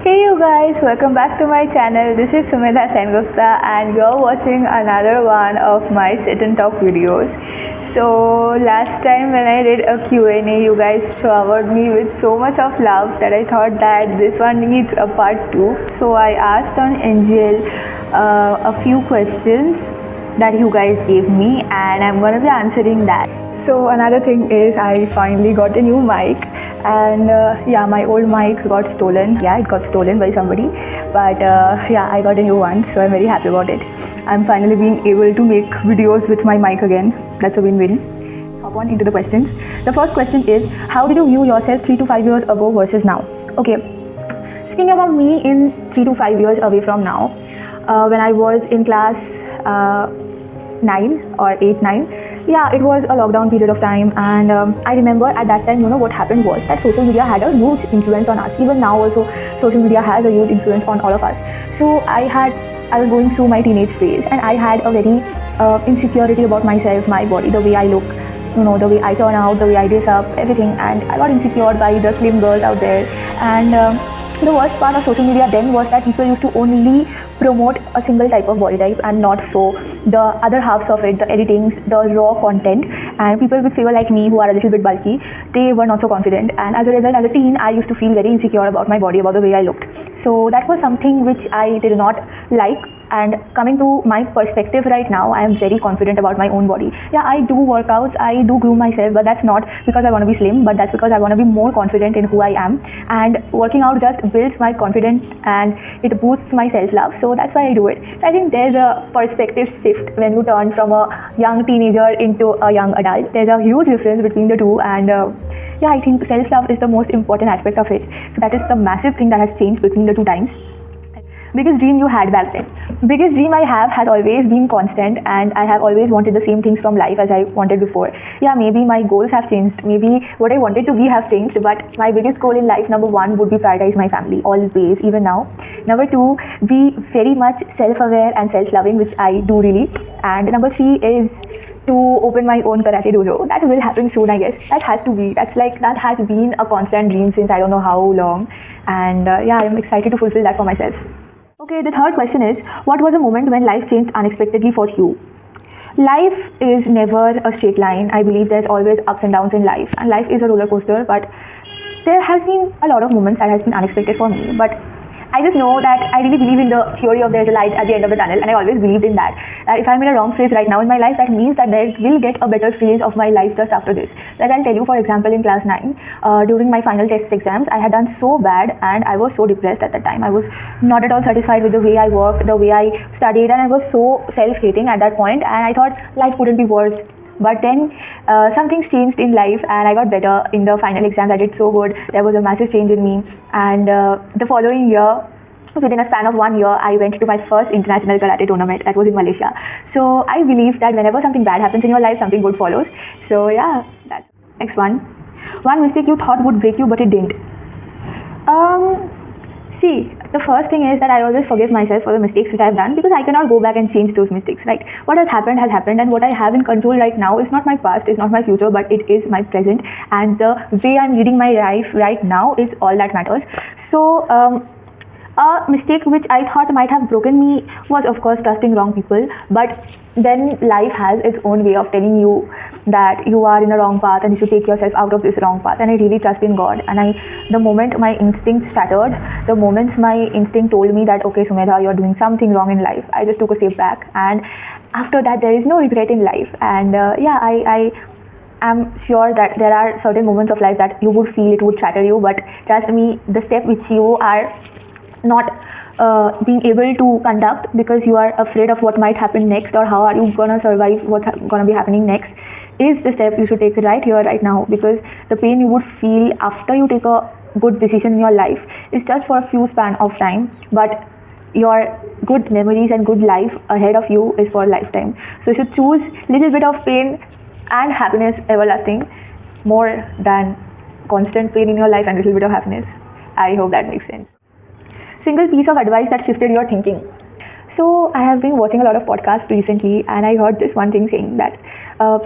Hey you guys, welcome back to my channel. This is Qna Session and you're watching another one of my sit and talk videos. So last time when I did a Q&A, you guys showered me with so much of love that I thought that this one needs a part 2. So I asked on Angel a few questions that you guys gave me and I'm going to be answering that. So another thing is I finally got a new mic and my old mic got stolen. Yeah, it got stolen by somebody, but I got a new one, so I'm very happy about it. I'm finally being able to make videos with my mic again. That's a win-win. Hop on into the questions. The first question is, how did you view yourself 3 to 5 years ago versus now? Okay, speaking about me in 3 to 5 years away from now, when I was in class 9 or 8, 9, it was a lockdown period of time, and I remember at that time, what happened was that social media had a huge influence on us. Even now also, social media has a huge influence on all of us. So I was going through my teenage phase, and I had a very insecurity about myself, my body, the way I look, the way I turn out, the way I dress up, everything, and I got insecure by the slim girls out there. And the worst part of social media then was that people used to only promote a single type of body type and not show the other halves of it, the editings, the raw content. And people with figure like me who are a little bit bulky, they were not so confident, and as a result, as a teen, I used to feel very insecure about my body, about the way I looked. So that was something which I did not like. And coming to my perspective right now, I am very confident about my own body. I do workouts, I do groom myself, but that's not because I want to be slim, but that's because I want to be more confident in who I am. And working out just builds my confidence and it boosts my self-love. So that's why I do it. So I think there's a perspective shift when you turn from a young teenager into a young adult. There's a huge difference between the two, and I think self-love is the most important aspect of it. So that is the massive thing that has changed between the two times. Biggest dream you had back then? Biggest dream I have has always been constant, and I have always wanted the same things from life as I wanted before. Maybe my goals have changed, maybe what I wanted to be have changed, but my biggest goal in life, number 1, would be prioritize my family, always, even now. Number 2, be very much self-aware and self-loving, which I do really. And number 3 is to open my own karate dojo. That will happen soon, I guess. That has to be. That has been a constant dream since I don't know how long. And I'm excited to fulfill that for myself. Okay, the third question is, what was a moment when life changed unexpectedly for you? Life is never a straight line. I believe there's always ups and downs in life, and life is a roller coaster, but there has been a lot of moments that has been unexpected for me. But I just know that I really believe in the theory of there's a light at the end of the tunnel, and I always believed in that. That if I'm in a wrong phase right now in my life, that means that there will get a better phase of my life just after this. Like I'll tell you, for example, in class 9, during my final test exams, I had done so bad and I was so depressed at that time. I was not at all satisfied with the way I worked, the way I studied, and I was so self-hating at that point, and I thought life couldn't be worse. But then some things changed in life, and I got better in the final exams. I did so good. There was a massive change in me, and the following year, within a span of 1 year, I went to my first international karate tournament. That was in Malaysia. So I believe that whenever something bad happens in your life, something good follows. So that's next one. One mistake you thought would break you, but it didn't. See, the first thing is that I always forgive myself for the mistakes which I've done, because I cannot go back and change those mistakes, right? What has happened, and what I have in control right now is not my past, is not my future, but it is my present, and the way I'm leading my life right now is all that matters. So a mistake which I thought might have broken me was, of course, trusting wrong people. But then life has its own way of telling you that you are in a wrong path and you should take yourself out of this wrong path. And I really trust in God. And the moment my instincts shattered, the moments my instinct told me that, okay, Sumedha, you're doing something wrong in life, I just took a step back. And after that, there is no regret in life. And I am sure that there are certain moments of life that you would feel it would shatter you. But trust me, the step which you are not being able to conduct because you are afraid of what might happen next, or how are you gonna survive what's gonna be happening next, is the step you should take right here, right now. Because the pain you would feel after you take a good decision in your life is just for a few span of time, but your good memories and good life ahead of you is for a lifetime. So you should choose little bit of pain and happiness everlasting more than constant pain in your life and little bit of happiness. I hope that makes sense. Single piece of advice that shifted your thinking. So I have been watching a lot of podcasts recently, and I heard this one thing saying that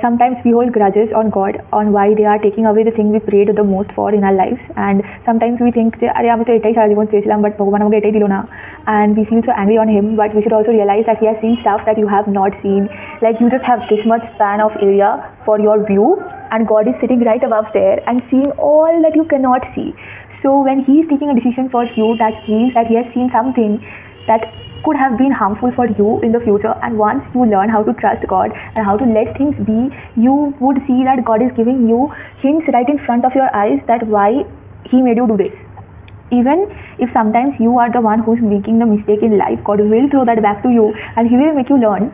Sometimes we hold grudges on God on why they are taking away the thing we prayed the most for in our lives, and sometimes we think যে আরে আমি তো এটাই সারা জীবন চেয়েছিলাম but ভগবান আমাকে এটাই দিল না, and we feel so angry on him. But we should also realize that he has seen stuff that you have not seen. Like, you just have this much span of area for your view, and God is sitting right above there and seeing all that you cannot see. So when he is taking a decision for you, that means that he has seen something that could have been harmful for you in the future. And once you learn how to trust God and how to let things be, you would see that God is giving you hints right in front of your eyes that why he made you do this. Even if sometimes you are the one who's making the mistake in life, God will throw that back to you and he will make you learn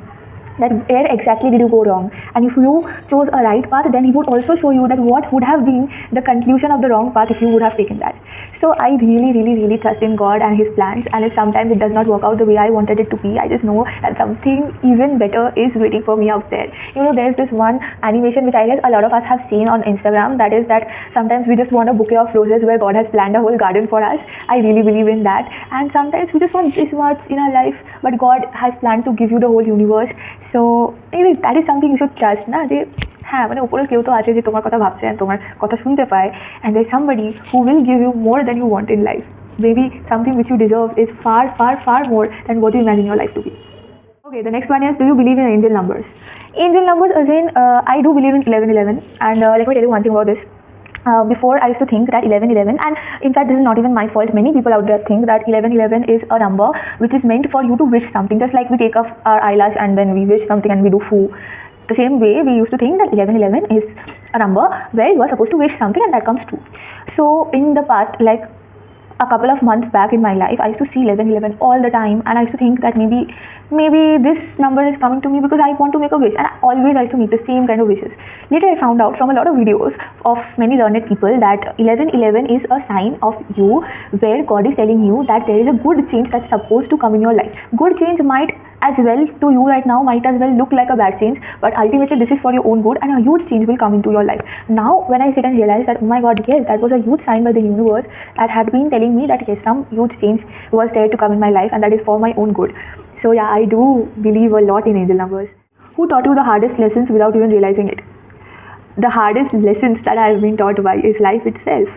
that where exactly did you go wrong. And if you chose a right path, then he would also show you that what would have been the conclusion of the wrong path if you would have taken that. So I really trust in God and his plans, and if sometimes it does not work out the way I wanted it to be, I just know that something even better is waiting for me out there. There's this one animation which I guess a lot of us have seen on Instagram, that is that sometimes we just want a bouquet of roses where God has planned a whole garden for us. I really believe in that. And sometimes we just want this much in our life, but God has planned to give you the whole universe. So maybe that is something you should trust, না যে হ্যাঁ মানে উপরে কেউ তো আছে যে তোমার কথা ভাবছে and তোমার কথা শুনতে পায়, and there's somebody who will give you more than you want in life. Maybe something which you deserve is far more than what you imagine your life to be. Okay, the next one is, do you believe in angel numbers? Angel numbers, again, I do believe in 1111, and let me tell you one thing about this. Before I used to think that 1111, and in fact this is not even my fault, many people out there think that 1111 is a number which is meant for you to wish something, just like we take off our eyelash and then we wish something and we do foo. The same way we used to think that 1111 is a number where you are supposed to wish something and that comes true. So in the past, like a couple of months back in my life, I used to see 1111 all the time, and I used to think that maybe this number is coming to me because I want to make a wish, and always I used to make the same kind of wishes. Later I found out from a lot of videos of many learned people that 1111 is a sign of you, where God is telling you that there is a good change that's supposed to come in your life. Good change might as well to you right now might as well look like a bad change, but ultimately this is for your own good, and a huge change will come into your life. Now when I sit and realize that, oh my God, yes, that was a huge sign by the universe that had been telling me that yes, some huge change was there to come in my life, and that is for my own good. So yeah, I do believe a lot in angel numbers. Who taught you the hardest lessons without even realizing it? The hardest lessons that I've been taught by is life itself.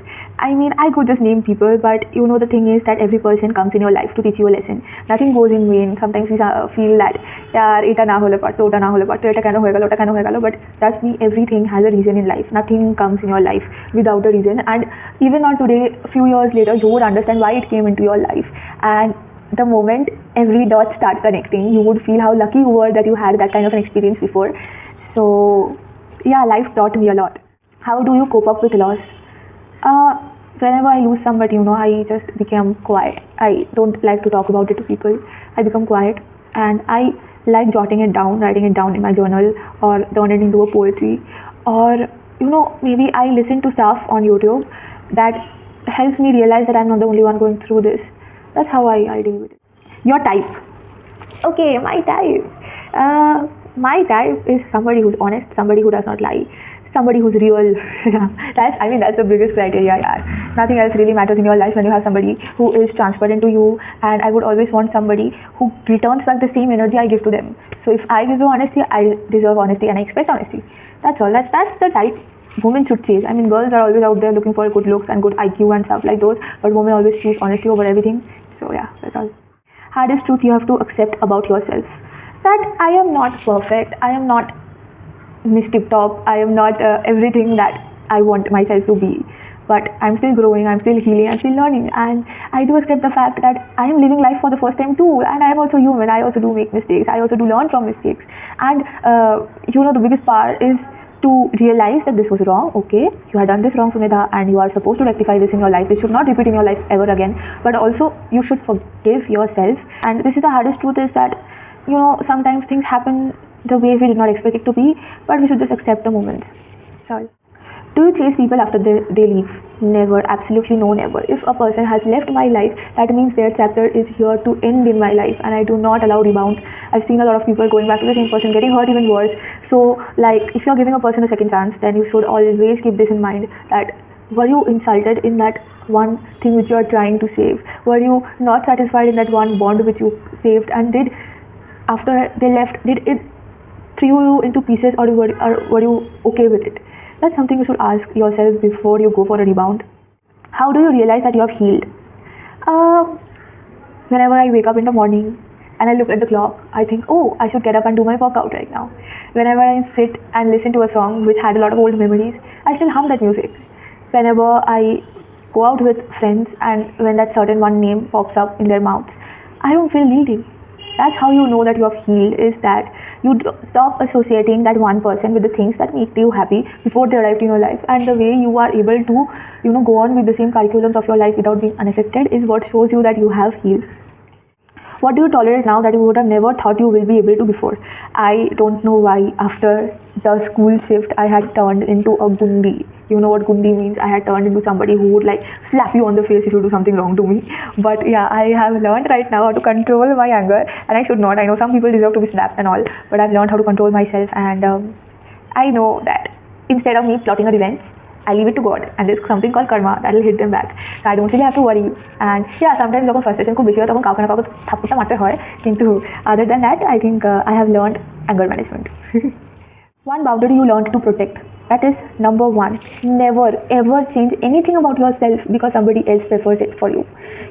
I mean, I could just name people, but the thing is that every person comes in your life to teach you a lesson. Nothing goes in vain. Sometimes we feel that yaar eta na hole part to ota na hole part to eta keno hoye gelo ota keno hoye gelo, but trust me, everything has a reason in life. Nothing comes in your life without a reason, and even on today, a few years later, you would understand why it came into your life. And the moment every dot start connecting, you would feel how lucky you were that you had that kind of an experience before. So yeah, life taught me a lot. How do you cope up with loss? Whenever I lose somebody, I just become quiet. I don't like to talk about it to people. I become quiet, and I like jotting it down, writing it down in my journal, or turn it into a poetry, or maybe I listen to stuff on YouTube that helps me realize that I'm not the only one going through this. That's how I deal with it. Your type. Okay, my type. My type is somebody who's honest, somebody who does not lie, somebody who's real. That's the biggest criteria. Yeah. Nothing else really matters in your life when you have somebody who is transparent to you, and I would always want somebody who returns back the same energy I give to them. So if I give you honesty, I deserve honesty and I expect honesty. That's all. That's the type women should chase. I mean, girls are always out there looking for good looks and good IQ and stuff like those, but women always choose honesty over everything. So yeah, that's all. Hardest truth you have to accept about yourself: that I am not perfect. I am not Miss Tip Top. I am not everything that I want myself to be. But I'm still growing, I'm still healing, I'm still learning. And I do accept the fact that I am living life for the first time too. And I am also human. I also do make mistakes. I also do learn from mistakes. And the biggest part is to realize that this was wrong. Okay, you had done this wrong, Sumedha, and you are supposed to rectify this in your life. This should not repeat in your life ever again. But also, you should forgive yourself. And this is the hardest truth, is that sometimes things happen the way we did not expect it to be, but we should just accept the moments. Sorry. Do you chase people after they leave? Never. Absolutely no, never. If a person has left my life, that means their chapter is here to end in my life, and I do not allow rebound. I've seen a lot of people going back to the same person, getting hurt even worse. So like, if you're giving a person a second chance, then you should always keep this in mind, that were you insulted in that one thing which you are trying to save? Were you not satisfied in that one bond which you saved? And after they left, did it threw you into pieces, or were you okay with it? That's something you should ask yourself before you go for a rebound. How do you realize that you have healed? Uh, Whenever I wake up in the morning and I look at the clock, I think, oh, I should get up and do my workout right now. Whenever I sit and listen to a song which had a lot of old memories, I still hum that music. Whenever I go out with friends and when that certain one name pops up in their mouths, I don't feel guilty. That's how you know that you have healed, is that you stop associating that one person with the things that make you happy before they arrived in your life. And the way you are able to, go on with the same curriculums of your life without being unaffected is what shows you that you have healed. What do you tolerate now that you would have never thought you will be able to before? I don't know why after the school shift I had turned into a gundi. You know what gundi means? I had turned into somebody who would like slap you on the face if you do something wrong to me. But yeah, I have learned right now how to control my anger, and I should not. I know some people deserve to be slapped and all, but I've learned how to control myself, and I know that instead of me plotting a revenge, I leave it to God, and there's something called karma that will hit them back. So I don't really have to worry. And yeah, sometimes যখন frustration খুব বেশি হয় তখন কাউকে না কাউকে থাপ্পড়টা মারতে হয়, কিন্তু other than that I think I have learned anger management. One boundary you learned to protect, that is number 1, never ever change anything about yourself because somebody else prefers it for you.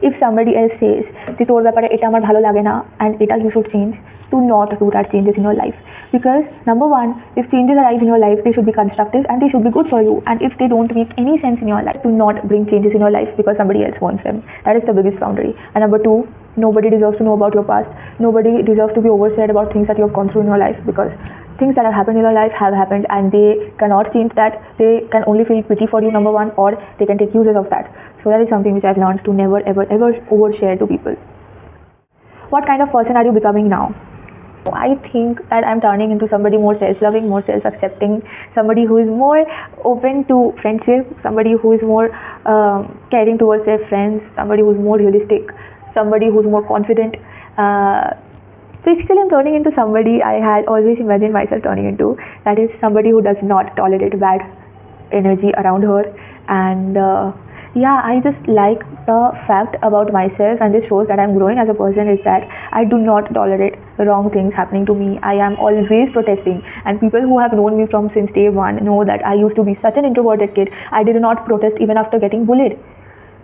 If somebody else says যে তোর ব্যাপারে এটা আমার ভালো লাগে না and এটা you should change, do not do that changes in your life, because number 1, if changes arrive in your life, they should be constructive and they should be good for you, and if they don't make any sense in your life, do not bring changes in your life because somebody else wants them. That is the biggest boundary. And number 2, nobody deserves to know about your past. Nobody deserves to be overshared about things that you have gone through in your life, because things that have happened in your life have happened and they cannot change that. They can only feel pity for you, number 1, or they can take uses of that. So that is something which I've learned, to never ever ever overshare to people. What kind of person are you becoming now? I think that I'm turning into somebody more self-loving, more self-accepting, somebody who is more open to friendship, somebody who is more caring towards their friends, somebody who's more realistic, somebody who's more confident. Basically, I'm turning into somebody I had always imagined myself turning into. That is somebody who does not tolerate bad energy around her. And yeah, I just like the fact about myself, and this shows that I'm growing as a person, is that I do not tolerate wrong things happening to me. I am always protesting, and people who have known me from since day one know that I used to be such an introverted kid. I did not protest even after getting bullied,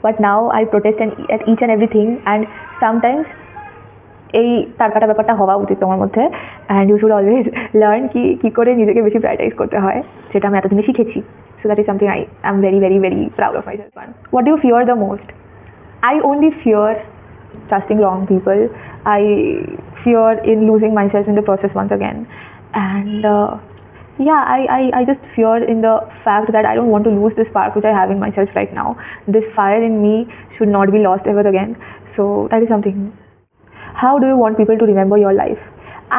but now I protest at each and everything. And sometimes এই তারকাটা ব্যাপারটা হওয়া উচিত তোমার মধ্যে, and you should always learn কী করে নিজেকে বেশি প্রায়োরিটাইজ করতে হয়, যেটা আমি এতদিনে শিখেছি. So that is something I am very very very proud of myself on. What do you fear the most? I only fear trusting wrong people. I fear in losing myself in the process once again. And yeah, I just fear in the fact that I don't want to lose this spark which I have in myself right now. This fire in me should not be lost ever again. So that is something. How do you want people to remember your life?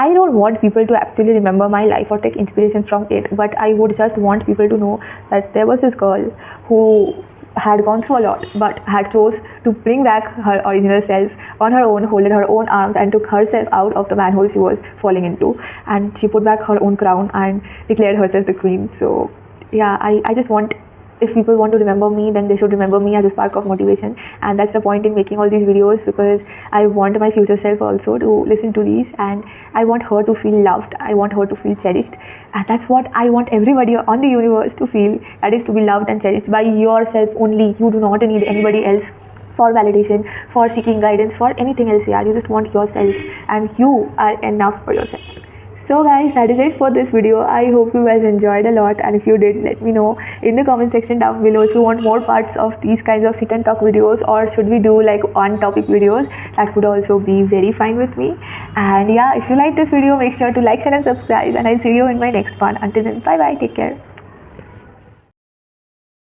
I don't want people to actually remember my life or take inspiration from it, but I would just want people to know that there was this girl who had gone through a lot but had chose to bring back her original self on her own, holded her own arms, and took herself out of the manhole she was falling into, and she put back her own crown and declared herself the queen. So yeah, I just want, if people want to remember me, then they should remember me as a spark of motivation. And that's the point in making all these videos, because I want my future self also to listen to these, and I want her to feel loved, I want her to feel cherished, and that's what I want everybody on the universe to feel, that is to be loved and cherished by yourself only. You do not need anybody else for validation, for seeking guidance, for anything else. Yeah, you just want yourself, and you are enough for yourself. So guys, that is it for this video. I hope you guys enjoyed a lot, and if you did, let me know in the comment section down below if you want more parts of these kinds of sit and talk videos, or should we do like on topic videos. That would also be very fine with me. And yeah, if you like this video, make sure to like, share and subscribe, and I'll see you in my next one. Until then, bye bye, take care.